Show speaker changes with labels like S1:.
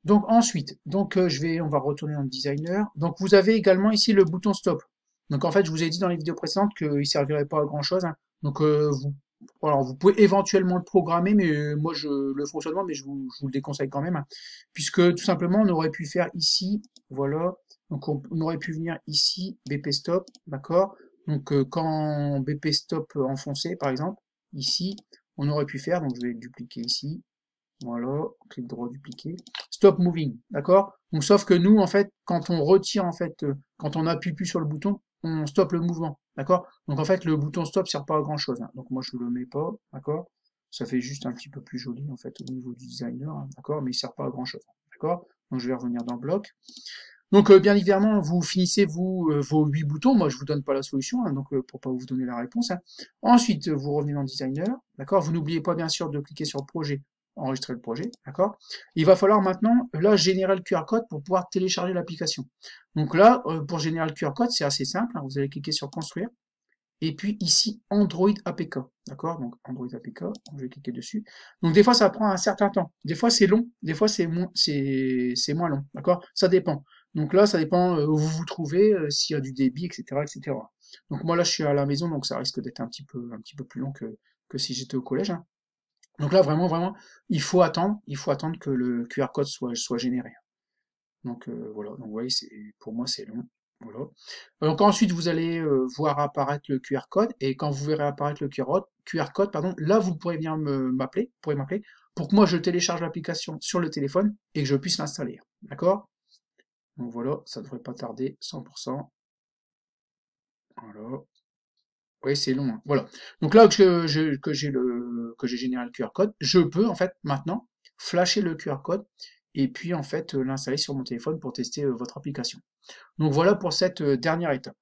S1: Donc ensuite, on va retourner dans le designer. Donc vous avez également ici le bouton stop. Donc en fait, je vous ai dit dans les vidéos précédentes qu'il ne servirait pas à grand chose, hein. Donc alors, vous pouvez éventuellement le programmer, mais moi le fonctionnement, mais je vous le déconseille quand même, hein. Puisque tout simplement on aurait pu faire ici, voilà. Donc on aurait pu venir ici, BP stop, d'accord. Donc quand BP stop enfoncé par exemple, ici, on aurait pu faire, donc je vais le dupliquer ici, voilà, clic droit dupliquer. Stop moving, d'accord? Donc sauf que nous, en fait, quand on retire, en fait, quand on appuie plus sur le bouton, on stoppe le mouvement, d'accord? Donc en fait, le bouton stop sert pas à grand chose, hein. Donc moi je le mets pas, d'accord? Ça fait juste un petit peu plus joli en fait au niveau du designer, hein, d'accord? Mais il sert pas à grand chose, d'accord? Donc je vais revenir dans bloc. Donc bien évidemment, vous finissez vos 8 boutons. Moi je vous donne pas la solution, hein, donc pour pas vous donner la réponse, hein. Ensuite, vous revenez dans designer, d'accord? Vous n'oubliez pas bien sûr de cliquer sur projet, enregistrer le projet, d'accord? Il va falloir maintenant là générer le QR code pour pouvoir télécharger l'application. Donc là, pour générer le QR code, c'est assez simple, hein. Vous allez cliquer sur construire. Et puis ici, Android APK. D'accord? Donc Android APK, je vais cliquer dessus. Donc des fois, ça prend un certain temps. Des fois, c'est long. Des fois, c'est moins long. D'accord? Ça dépend. Donc là, ça dépend où vous vous trouvez, s'il y a du débit, etc., etc. Donc moi, là, je suis à la maison, donc ça risque d'être un petit peu plus long que si j'étais au collège, hein. Donc là, vraiment, vraiment, il faut attendre que le QR code soit généré. Donc voilà, donc vous voyez, pour moi c'est long. Voilà. Donc ensuite vous allez voir apparaître le QR code et quand vous verrez apparaître le QR code, pardon, là vous pourrez bien m'appeler pour que moi je télécharge l'application sur le téléphone et que je puisse l'installer. D'accord? Donc voilà, ça devrait pas tarder, 100%. Voilà. Oui, c'est long, hein. Voilà. Donc là que j'ai généré le QR code, je peux en fait maintenant flasher le QR code et puis en fait l'installer sur mon téléphone pour tester votre application. Donc voilà pour cette dernière étape.